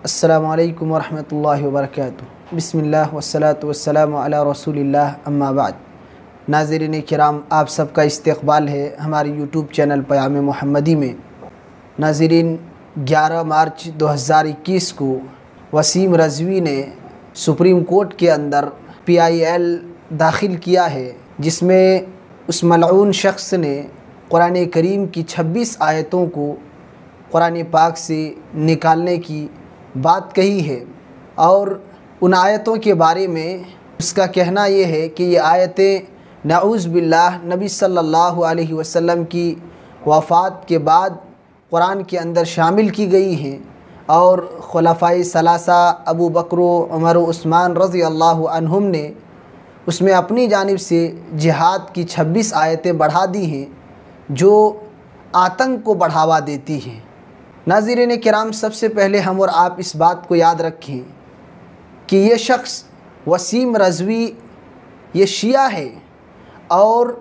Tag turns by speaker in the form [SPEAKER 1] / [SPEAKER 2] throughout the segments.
[SPEAKER 1] अस्सलामु अलैकुम वरहमतुल्लाहि वबरकातुहू। बिस्मिल्लाह वस्सलातु वस्सलामु अला रसूलिल्लाह अम्मा बाद। नाज़रीन किराम, आप सबका इस्तक़बाल है हमारे यूट्यूब चैनल पयाम मोहम्मदी में। नाज़रीन, 11 मार्च 2021 को वसीम रज़वी ने सुप्रीम कोर्ट के अंदर PIL दाखिल किया है, जिसमें उस मलऊन शख्स ने कुरान करीम की 26 आयतों को कुरान पाक से निकालने की बात कही है। और उन आयतों के बारे में उसका कहना ये है कि ये आयतें नऊज़ बिल्लाह नबी सल्लल्लाहु अलैहि वसल्लम की वफ़ात के बाद कुरान के अंदर शामिल की गई हैं और खुलफ़ाए सलासा अबू बकर, उमर, उस्मान रज़ी अल्लाहु अन्हुम ने उसमें अपनी जानिब से जिहाद की 26 आयतें बढ़ा दी हैं जो आतंक को बढ़ावा देती हैं। नाज़रीन किराम, सबसे पहले हम और आप इस बात को याद रखें कि ये शख्स वसीम रज़वी ये शिया है और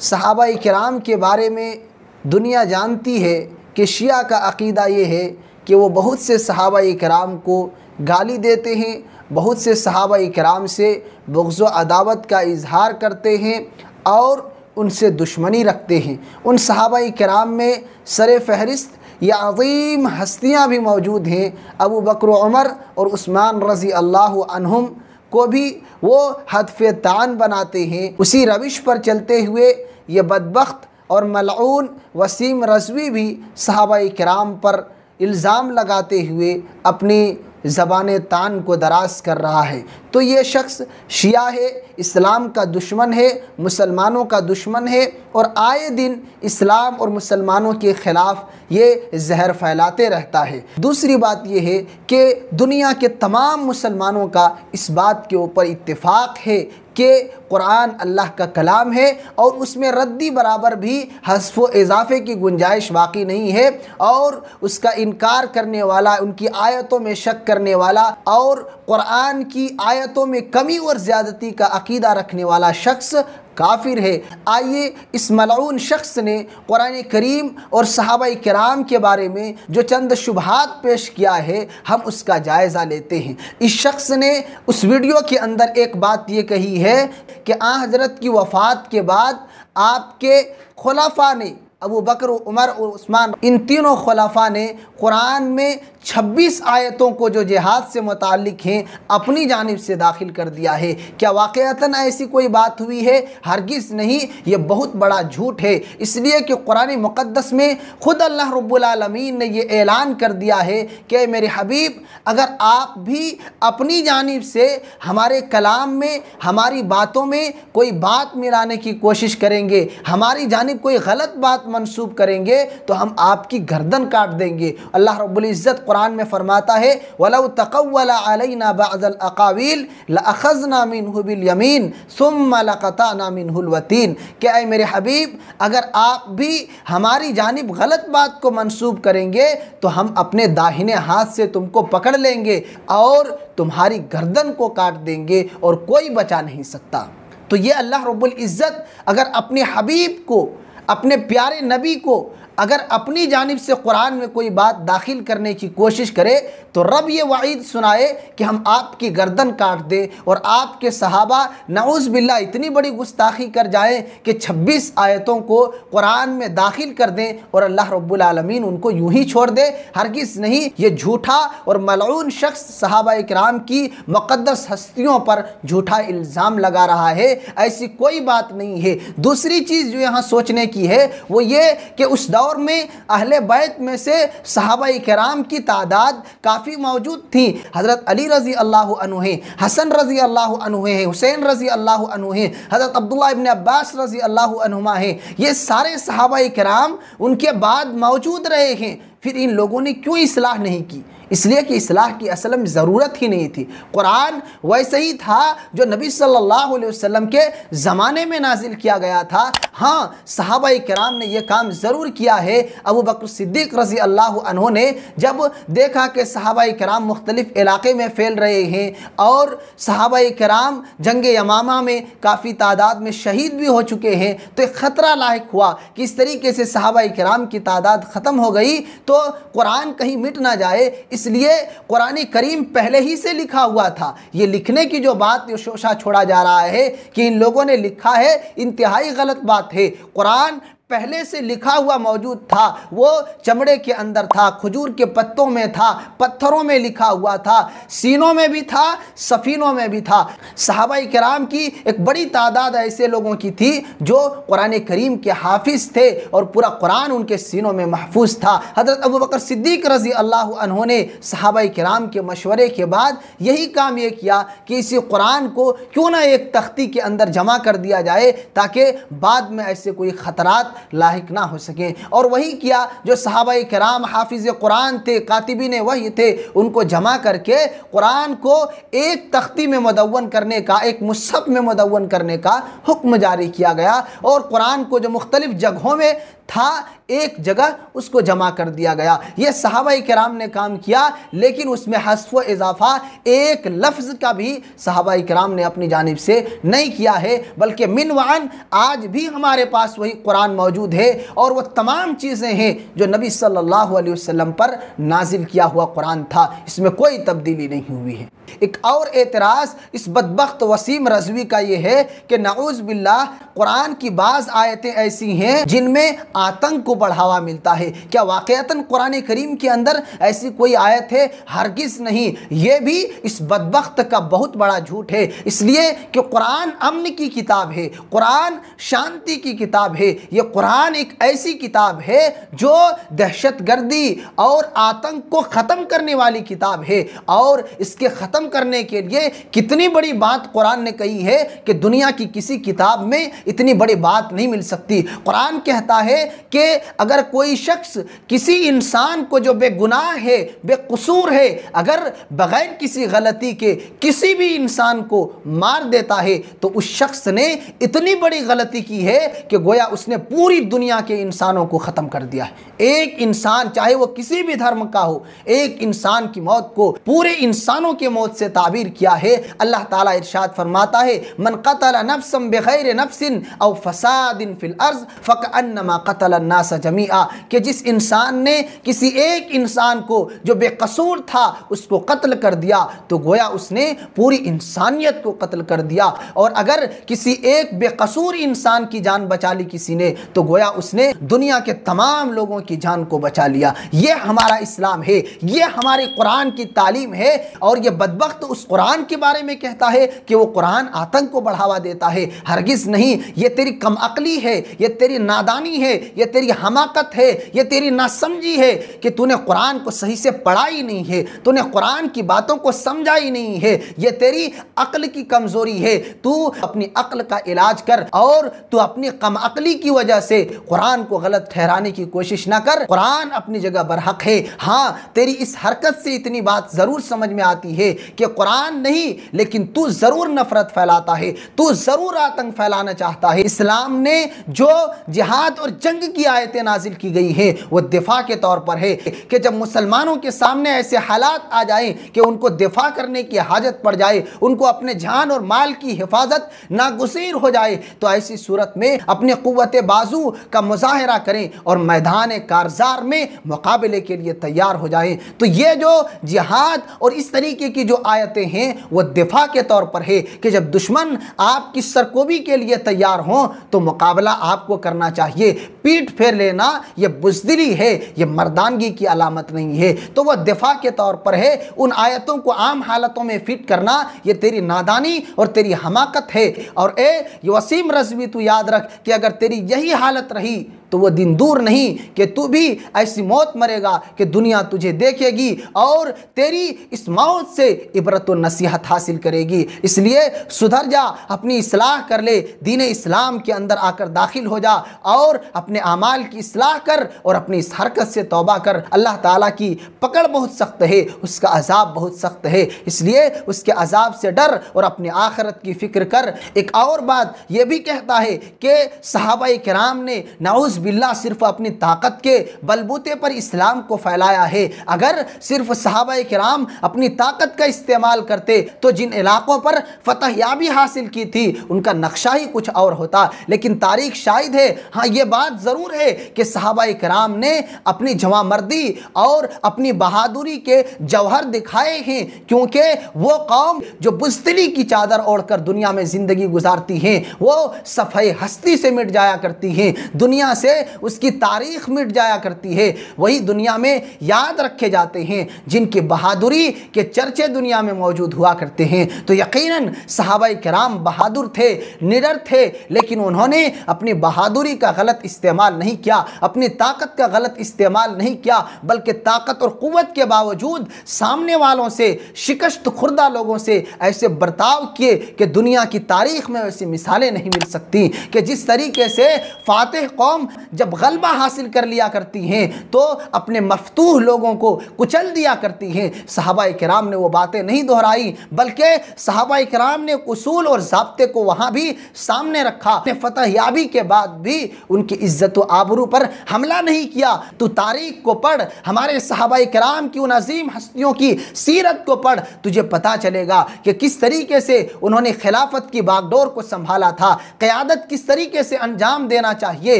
[SPEAKER 1] सहाबा किराम के बारे में दुनिया जानती है कि शिया का अक़ीदा ये है कि वो बहुत से सहाबा किराम को गाली देते हैं, बहुत से सहाबा किराम से बुग़्ज़ व अदावत का इजहार करते हैं और उनसे दुश्मनी रखते हैं। उन सहाबा किराम में सर फहरिस्त या अज़ीम हस्तियाँ भी मौजूद हैं। अबू बकर, उमर और उस्मान रज़ी अल्लाहु अन्हुम को भी वो हदफ़े तान बनाते हैं। उसी रविश पर चलते हुए ये बदबख्त और मलऊन वसीम रज़वी भी सहाबा किराम पर इल्ज़ाम लगाते हुए अपनी ज़बान तान को दराज कर रहा है। तो ये शख्स शिया है, इस्लाम का दुश्मन है, मुसलमानों का दुश्मन है और आए दिन इस्लाम और मुसलमानों के ख़िलाफ़ ये जहर फैलाते रहता है। दूसरी बात ये है कि दुनिया के तमाम मुसलमानों का इस बात के ऊपर इत्तिफ़ाक़ है कि कुरान अल्लाह का कलाम है और उसमें रद्दी बराबर भी हस्फ़ व इज़ाफ़े की गुंजाइश बाकी नहीं है। और उसका इनकार करने वाला, उनकी आयतों में शक करने वाला और कुरान की आयतों में कमी और ज़्यादती का अक़ीदा रखने वाला शख्स काफिर है। आइए, इस मलऊन शख्स ने कुरान करीम और सहाबा किराम के बारे में जो चंद शुबहात पेश किया है, हम उसका जायज़ा लेते हैं। इस शख्स ने उस वीडियो के अंदर एक बात ये कही है कि हज़रत की वफ़ात के बाद आपके खुलाफा ने, अबू बकर, उमर और उस्मान, इन तीनों खुलाफा ने कुरान में 26 आयतों को जो जिहाद से मुताल्लिक़ हैं अपनी जानिब से दाखिल कर दिया है। क्या वाक़अतन ऐसी कोई बात हुई है? हरगिज़ नहीं, ये बहुत बड़ा झूठ है। इसलिए कि कुरान मुक़द्दस में ख़ुद अल्लाह रब्बुल आलमीन ने ये ऐलान कर दिया है कि मेरे हबीब, अगर आप भी अपनी जानिब से हमारे कलाम में, हमारी बातों में कोई बात मिलाने की कोशिश करेंगे, हमारी जानिब कोई गलत बात मंसूब करेंगे तो हम आपकी गर्दन काट देंगे। अल्लाह रब्बुल इज़्ज़त कुरान में फरमाता है, वलौ तक़व्वल अलैना बअज़ल अक़ावील लअख़ज़ना मिन्हु बिल यमीन सुम्मा लक़तअना मिन्हुल वतीन। कि ऐ मेरे हबीब, अगर आप भी हमारी जानिब गलत बात को मंसूब करेंगे तो हम अपने दाहिने हाथ से तुमको पकड़ लेंगे और तुम्हारी गर्दन को काट देंगे और कोई बचा नहीं सकता। तो ये अल्लाह रब्बुल इज़्ज़त अगर अपने हबीब को, अपने प्यारे नबी को, अगर अपनी जानिब से कुरान में कोई बात दाखिल करने की कोशिश करे तो रब ये वाइद सुनाए कि हम आपकी गर्दन काट दें और आपके सहाबा नऊज़ बिल्लाह इतनी बड़ी गुस्ताखी कर जाएं कि 26 आयतों को कुरान में दाखिल कर दें और अल्लाह रब्बुल आलमीन उनको यूं ही छोड़ दे। हरगिज़ नहीं, ये झूठा और मलऊन शख्स सहाबा इकराम की मुक़द्दस हस्तियों पर झूठा इल्ज़ाम लगा रहा है। ऐसी कोई बात नहीं है। दूसरी चीज़ जो यहाँ सोचने की है वो ये कि उस दौर में अहले बैत में से सहाबा किराम की तादाद काफ़ी मौजूद थी। हज़रत अली रज़ी अल्लाहु अन्हु हैं, हसन रज़ी अल्लाहु अन्हु हैं, हुसैन रज़ी अल्लाहु अन्हु हैं, हज़रत अब्दुल्लाह इब्न अब्बास रज़ी अल्लाहु अन्हुमा हैं। ये सारे सहाबा किराम उनके बाद मौजूद रहे हैं। फिर इन लोगों ने क्यों इस्लाह नहीं की? इसलिए कि इस्लाह की असल में ज़रूरत ही नहीं थी। कुरान वैसे ही था जो नबी सल्लल्लाहु अलैहि वसल्लम के ज़माने में नाजिल किया गया था। हाँ, सहाबा किराम ने यह काम ज़रूर किया है। अबू बकर सिद्दीक़ रज़ी अल्लाहु अन्हु ने जब देखा कि सहाबा किराम मुख्तलिफ़ इलाक़े में फैल रहे हैं और सहाबा किराम जंग यमामा में काफ़ी तादाद में शहीद भी हो चुके हैं, तो एक ख़तरा लाहिक हुआ कि इस तरीके से सहाबा किराम की तादाद ख़त्म हो गई तो वो कुरान कहीं मिट ना जाए, इसलिए कुरान करीम पहले ही से लिखा हुआ था। ये लिखने की जो बात जो शोशा छोड़ा जा रहा है कि इन लोगों ने लिखा है, इंतहाई गलत बात है। कुरान पहले से लिखा हुआ मौजूद था, वो चमड़े के अंदर था, खजूर के पत्तों में था, पत्थरों में लिखा हुआ था, सीनों में भी था, सफ़ीनों में भी था। सहाबाए किराम की एक बड़ी तादाद ऐसे लोगों की थी जो कुरान करीम के हाफिज़ थे और पूरा कुरान उनके सीनों में महफूज था। हज़रत अबू बकर सिद्दीक़ रज़ी अल्लाह अन्हु ने सहाबाए किराम के मशवरे के बाद यही काम ये किया कि इसी कुरान को क्यों ना एक तख्ती के अंदर जमा कर दिया जाए ताकि बाद में ऐसे कोई ख़तरात लाहिक ना हो सके। और वही किया जो सहाबाए किराम हाफिज़ कुरान थे, कातिबीन वही थे, उनको जमा करके कुरान को एक तख्ती में मुदव्वन करने का, एक मुसहफ़ में मुदव्वन करने का हुक्म जारी किया गया। और कुरान को जो मुख्तलिफ़ जगहों में था, एक जगह उसको जमा कर दिया गया। ये सहाबाए किराम ने काम किया, लेकिन उसमें हस्फ़ व इज़ाफ़ा एक लफ्ज़ का भी सहाबाए किराम ने अपनी जानिब से नहीं किया है, बल्कि मिन व अन आज भी हमारे पास वही कुरान मौजूद है और वह तमाम चीज़ें हैं जो नबी सल्लल्लाहु अलैहि वसल्लम पर नाजिल किया हुआ कुरान था, इसमें कोई तब्दीली नहीं हुई है। एक और एतराज़ इस बदबख्त वसीम रज़वी का ये है कि नऊज़ बिल्लाह कुरान की बाज़ आयतें ऐसी हैं जिनमें आतंक को बढ़ावा मिलता है। क्या वाक़अतन कुरान करीम के अंदर ऐसी कोई आयत है? हरगिज़ नहीं। ये भी इस बदबख्त का बहुत बड़ा झूठ है, इसलिए कि कुरान अमन की किताब है, कुरान शांति की किताब है। ये कुरान एक ऐसी किताब है जो दहशतगर्दी और आतंक को ख़त्म करने वाली किताब है। और इसके ख़त्म करने के लिए कितनी बड़ी बात कुरान ने कही है कि दुनिया की किसी किताब में इतनी बड़ी बात नहीं मिल सकती। कुरान कहता है कि अगर कोई शख्स किसी इंसान को जो बेगुनाह है, बेकसूर है, अगर बगैर किसी गलती के किसी भी इंसान को मार देता है तो उस शख्स ने इतनी बड़ी गलती की है कि गोया उसने पूरी दुनिया के इंसानों को ख़त्म कर दिया है। एक इंसान चाहे वो किसी भी धर्म का हो, एक इंसान की मौत को पूरे इंसानों की मौत से ताबीर किया है। अल्लाह ताला इरशाद फरमाता है, मन क़तल नफ्सन बिग़ैर नफ्सिन औ फ़सादिन फ़िल अर्ज़ फ़कअन्नमा क़तल अन्नास जमीआ, कि जिस इंसान ने किसी एक इंसान को जो बेकसूर था उसको कत्ल कर दिया तो गोया उसने पूरी इंसानियत को कत्ल कर दिया। और अगर किसी एक बेकसूर इंसान की जान बचा ली किसी ने तो गोया उसने दुनिया के तमाम लोगों की जान को बचा लिया। ये हमारा इस्लाम है, ये हमारे कुरान की तालीम है। और ये बदबख्त उस कुरान के बारे में कहता है कि वो कुरान आतंक को बढ़ावा देता है। हरगिज़ नहीं। ये तेरी कम अक्ली है, ये तेरी नादानी है, ये तेरी हमाकत है, ये तेरी नासमझी है कि तूने कुरान को सही से पढ़ा ही नहीं है, तूने कुरान की बातों को समझा ही नहीं है। ये तेरी अक्ल की कमज़ोरी है। तू अपनी अक्ल का इलाज कर और तू अपनी कम अक्ली की वजह से कुरान को गलत ठहराने की कोशिश ना कर। कुरान अपनी जगह बरहक है। हाँ, तेरी इस हरकत से इतनी बात ज़रूर समझ में आती है कि कुरान नहीं, लेकिन तू ज़रूर नफ़रत फैलाता है, तू ज़रूर आतंक फैलाना चाहता है। इस्लाम ने जो जिहाद और जंग की आयतें नाजिल की गई हैं वो दिफा के तौर पर है कि जब मुसलमानों के सामने ऐसे हालात आ जाएं कि उनको दिफा करने की हाजत पड़ जाए, उनको अपने जान और माल की हिफाजत नागुज़ीर हो जाए, तो ऐसी सूरत में अपने क़ुव्वत बाजू का मुज़ाहरा करें और मैदान कारज़ार में मुकाबले के लिए तैयार हो जाएं। तो ये जो जिहाद और इस तरीके की जो आयतें हैं वो दिफा के तौर पर है कि जब दुश्मन आपकी सरकोबी के लिए तैयार हों तो मुकाबला आपको करना चाहिए। पीठ फेर लेना ये बुज़दिली है, ये मर्दानगी की अलामत नहीं है। तो वह दिफा के तौर पर है। उन आयतों को आम हालतों में फिट करना ये तेरी नादानी और तेरी हमाकत है। और ये वसीम रज़वी तू याद रख कि अगर तेरी यही हालत रही तो वो दिन दूर नहीं कि तू भी ऐसी मौत मरेगा कि दुनिया तुझे देखेगी और तेरी इस मौत से इबरत और नसीहत हासिल करेगी। इसलिए सुधर जा, अपनी इस्लाह कर ले, दीन इस्लाम के अंदर आकर दाखिल हो जा और अपने आमाल की इस्लाह कर और अपनी इस हरकत से तौबा कर। अल्लाह ताला की पकड़ बहुत सख्त है, उसका अजाब बहुत सख्त है, इसलिए उसके अजाब से डर और अपनी आखिरत की फ़िक्र कर। एक और बात यह भी कहता है कि सहाबाए किराम ने नऊज़ नाउज़ बिल्लाह सिर्फ अपनी ताकत के बलबूते पर इस्लाम को फैलाया है। अगर सिर्फ सहाबाए किराम अपनी ताकत का इस्तेमाल करते तो जिन इलाकों पर फतहयाबी हासिल की थी उनका नक्शा ही कुछ और होता। लेकिन तारीख शाहिद है, हाँ ये बात ज़रूर है कि सहाबाए किराम ने अपनी जवामर्दी और अपनी बहादुरी के जौहर दिखाए हैं, क्योंकि वो कौम जो बुज़दिली की चादर ओढ़कर दुनिया में ज़िंदगी गुजारती हैं वो सफ़े हस्ती से मिट जाया करती हैं, दुनिया से उसकी तारीख़ मिट जाया करती है। वही दुनिया में याद रखे जाते हैं जिनकी बहादुरी के चर्चे दुनिया में मौजूद हुआ करते हैं। तो यकीनन सहाबाए किराम बहादुर थे, निडर थे, लेकिन उन्होंने अपनी बहादुरी का गलत इस्तेमाल नहीं किया, अपनी ताकत का गलत इस्तेमाल नहीं किया, बल्कि ताकत और क़ुव्वत के बावजूद सामने वालों से, शिकस्त खुर्दा लोगों से ऐसे बर्ताव किए कि दुनिया की तारीख़ में ऐसी मिसालें नहीं मिल सकती कि जिस तरीके से फातिह कौम जब गलबा हासिल कर लिया करती हैं तो अपने मफतूह लोगों को कुचल दिया करती हैं। सहाबाए किराम ने वो बातें नहीं दोहराई, बल्कि सहाबाए किराम ने उसूल और ज़ाब्ते को वहाँ भी सामने रखा। फतहयाबी के बाद भी उनकी इज्जत व आबरू पर हमला नहीं किया। तो तारीख को पढ़, हमारे सहाबाए किराम की उन अजीम हस्तियों की सीरत को पढ़, तुझे पता चलेगा कि किस तरीके से उन्होंने खिलाफत की बागडोर को संभाला था, क़यादत किस तरीके से अंजाम देना चाहिए।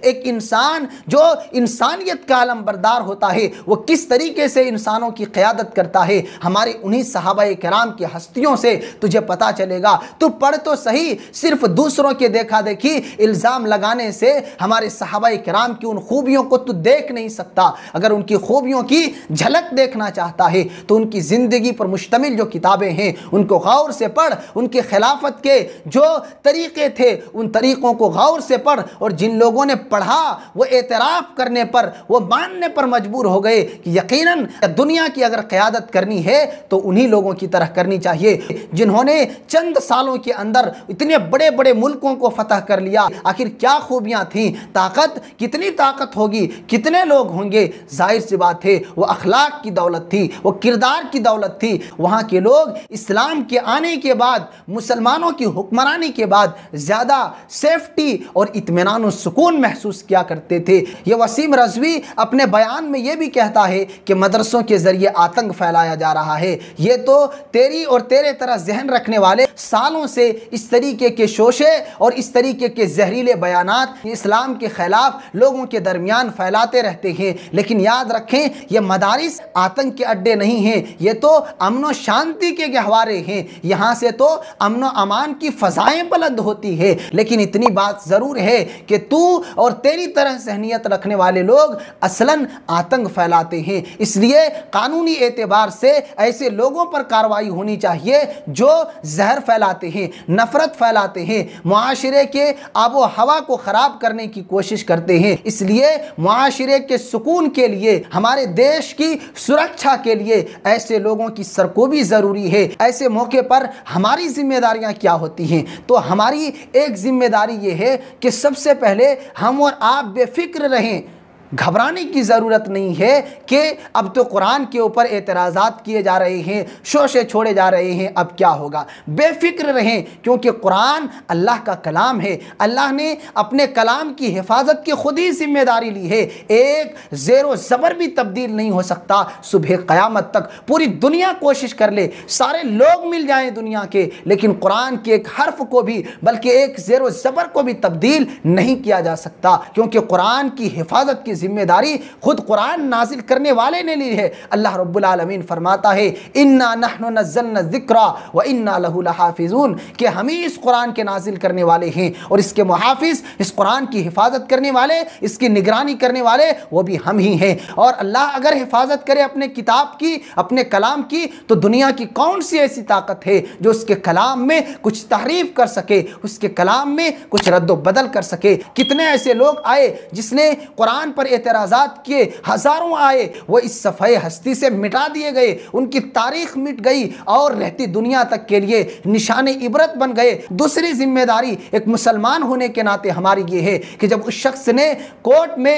[SPEAKER 1] एक इंसान जो इंसानियत का आलम बरदार होता है वो किस तरीके से इंसानों की क़यादत करता है, हमारे उन्हीं सहाबाए किराम की हस्तियों से तुझे पता चलेगा। तू पढ़ तो सही, सिर्फ दूसरों के देखा देखी इल्ज़ाम लगाने से हमारे सहाबाए किराम की उन खूबियों को तू देख नहीं सकता। अगर उनकी खूबियों की झलक देखना चाहता है तो उनकी ज़िंदगी पर मुश्तमिल जो किताबें हैं उनको गौर से पढ़, उनके खिलाफत के जो तरीक़े थे उन तरीक़ों को गौर से पढ़। और जिन लोगों ने पढ़ा वो एतराफ़ करने पर, वो मानने पर मजबूर हो गए कि यकीनन दुनिया की अगर क़यादत करनी है तो उन्हीं लोगों की तरह करनी चाहिए जिन्होंने चंद सालों के अंदर इतने बड़े बड़े मुल्कों को फतह कर लिया। आखिर क्या खूबियाँ थीं, ताकत, कितनी ताकत होगी, कितने लोग होंगे, जाहिर सी बात है वो अखलाक की दौलत थी, वो किरदार की दौलत थी। वहाँ के लोग इस्लाम के आने के बाद, मुसलमानों की हुक्मरानी के बाद ज़्यादा सेफ्टी और इत्मीनान और सुकून महसूस किया करते थे। ये वसीम रज़वी अपने बयान में ये भी कहता है कि मदरसों के ज़रिए आतंक फैलाया जा रहा है। ये तो तेरी और तेरे तरह जहन रखने वाले सालों से इस तरीके के शोशे और इस तरीके के जहरीले बयानात इस्लाम के ख़िलाफ़ लोगों के दरमियान फैलाते रहते हैं। लेकिन याद रखें ये मदारिस आतंक के अड्डे नहीं हैं, ये तो अमन व शांति के गहवारे हैं। यहाँ से तो अमन व अमान की फ़ज़ाएँ बुलंद होती है। लेकिन इतनी बात ज़रूर है कि तू और तेरी तरह सहनियत रखने वाले लोग असलन आतंक फैलाते हैं। इसलिए कानूनी एतबार से ऐसे लोगों पर कार्रवाई होनी चाहिए जो जहर फैलाते हैं, नफ़रत फैलाते हैं, मुआशरे के आबो हवा को ख़राब करने की कोशिश करते हैं। इसलिए मुआशरे के सुकून के लिए, हमारे देश की सुरक्षा के लिए ऐसे लोगों की सरकोबी ज़रूरी है। ऐसे मौके पर हमारी जिम्मेदारियां क्या होती हैं? तो हमारी एक जिम्मेदारी ये है कि सबसे पहले हम और आप बेफिक्र रहें। घबराने की ज़रूरत नहीं है कि अब तो कुरान के ऊपर एतराज़ात किए जा रहे हैं, शोशे छोड़े जा रहे हैं, अब क्या होगा। बेफिक्र रहें, क्योंकि कुरान अल्लाह का कलाम है। अल्लाह ने अपने कलाम की हिफाजत की खुद ही जिम्मेदारी ली है। एक ज़ेरो ज़बर भी तब्दील नहीं हो सकता सुबह क़यामत तक। पूरी दुनिया कोशिश कर ले, सारे लोग मिल जाएं दुनिया के, लेकिन कुरान के एक हर्फ को भी, बल्कि एक ज़ेरो ज़बर को भी तब्दील नहीं किया जा सकता, क्योंकि कुरान की हिफाजत की जिम्मेदारी खुद कुरान नाजिल करने वाले ने ली है। अल्लाह रब्बुल आलमीन फरमाता है इन्ना नहनु नज़्ज़लना ज़िक्रा व इन्ना लहु लहाफ़िज़ून, कि हम ही इस कुरान के नाजिल करने वाले हैं और इसके मुहाफ़िज़, इस कुरान की हिफाजत करने वाले, इसकी निगरानी करने वाले वो भी हम ही हैं। और अल्लाह अगर हिफाजत करे अपने किताब की, अपने कलाम की, तो दुनिया की कौन सी ऐसी ताकत है जो उसके कलाम में कुछ तहरीफ कर सके, उसके कलाम में कुछ रद्द बदल कर सके। कितने ऐसे लोग आए जिसने कुरान पर पर एतराज़ात किए, हज़ारों आए, वो इस सफ़े हस्ती से मिटा दिए गए, उनकी तारीख मिट गई और रहती दुनिया तक के लिए निशान इबरत बन गए। दूसरी जिम्मेदारी एक मुसलमान होने के नाते हमारी ये है कि जब उस शख्स ने कोर्ट में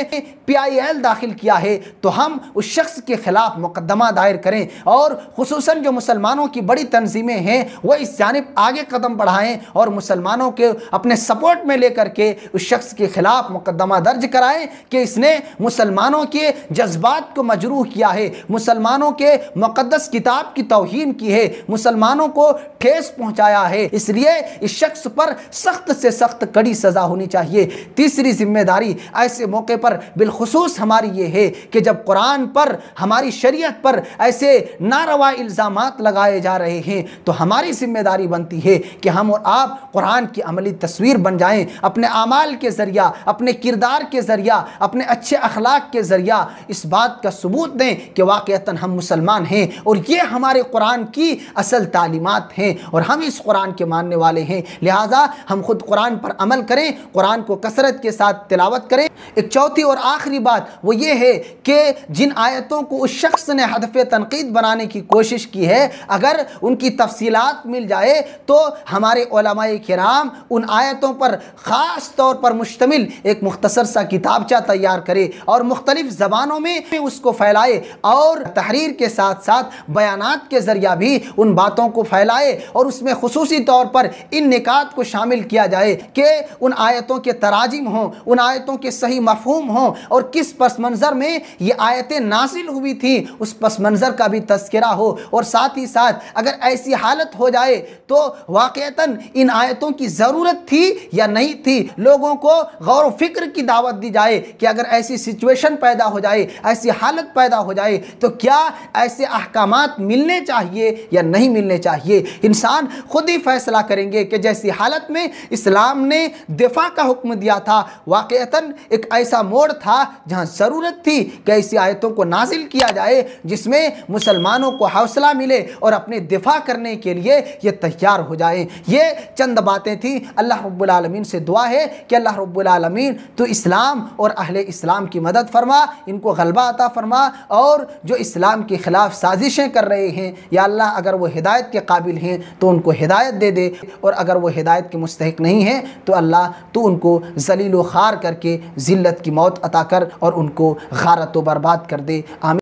[SPEAKER 1] PIL दाखिल किया है तो हम उस शख्स के खिलाफ मुकदमा दायर करें, और खुसूसन जो मुसलमानों की बड़ी तंजीमें हैं वो इस जानिब आगे कदम बढ़ाएं और मुसलमानों के अपने सपोर्ट में लेकर के उस शख्स के खिलाफ मुकदमा दर्ज कराएं कि इसने मुसलमानों के जज्बात को मजरूह किया है, मुसलमानों के मुक़द्दस किताब की तौहीन की है, मुसलमानों को ठेस पहुंचाया है, इसलिए इस शख्स पर सख्त से सख्त कड़ी सज़ा होनी चाहिए। तीसरी जिम्मेदारी ऐसे मौके पर बिलखुसूस हमारी ये है कि जब कुरान पर, हमारी शरीयत पर ऐसे नारवा इल्ज़ामात लगाए जा रहे हैं तो हमारी जिम्मेदारी बनती है कि हम और आप कुरान की अमली तस्वीर बन जाएं, अपने आमाल के ज़रिया, अपने किरदार के ज़रिया, अपने अच्छे अखलाक के ज़रिया इस बात का सबूत दें कि वाक़अतन हम मुसलमान हैं और ये हमारे कुरान की असल तालीमात हैं और हम इस कुरान के मानने वाले हैं। लिहाजा हम खुद कुरान पर अमल करें, कुरान को कसरत के साथ तिलावत करें। एक चौथी और आखिरी बात वो ये है कि जिन आयतों को उस शख्स ने हदफ़ तनक़ीद बनाने की कोशिश की है, अगर उनकी तफसीलात मिल जाए तो हमारे उलमाए किराम उन आयतों पर ख़ास तौर पर मुश्तमिल एक मुख्तसर सा किताबचा तैयार करे और मुख्तलिफ़ ज़बानों में उसको फैलाए और तहरीर के साथ साथ बयानात के ज़रिया भी उन बातों को फैलाए और उसमें खुसूसी तौर पर इन निकात को शामिल किया जाए कि उन आयतों के तराजिम हों, उन आयतों के सही मफ़हूम हों और किस पस मंज़र में ये आयतें नाज़िल हुई थी उस पस मंज़र का भी तज़किरा हो। और साथ ही साथ अगर ऐसी हालत हो जाए तो वाक़अतन इन आयतों की ज़रूरत थी या नहीं थी, लोगों को गौर व फिक्र की दावत दी जाए कि अगर ऐसी सिचुएशन पैदा हो जाए, ऐसी हालत पैदा हो जाए तो क्या ऐसे अहकामात मिलने चाहिए या नहीं मिलने चाहिए। इंसान खुद ही फैसला करेंगे कि जैसी हालत में इस्लाम ने दिफा का हुक्म दिया था, वाक़अतन एक ऐसा मोड़ था जहाँ ज़रूरत थी कि ऐसी आयतों को नाजिल किया जाए जिसमें मुसलमानों को हौसला मिले और अपने दिफा करने के लिए ये तैयार हो जाए। ये चंद बातें थी। अल्लाह रब्बुल आलमीन से दुआ है कि अल्लाह रब्बुल आलमीन तो इस्लाम और अहले इस्लाम की मदद फरमा, इनको गलबा अता फरमा, और जो इस्लाम के ख़िलाफ़ साजिशें कर रहे हैं या अल्लाह अगर वो हिदायत के काबिल हैं तो उनको हिदायत दे दे, और अगर वो हिदायत के मुस्तहिक नहीं हैं तो अल्लाह तो उनको ज़लील व ख़ार करके ज़िल्लत की मौत अता कर और उनको गारत व बर्बाद कर दे। आमीन।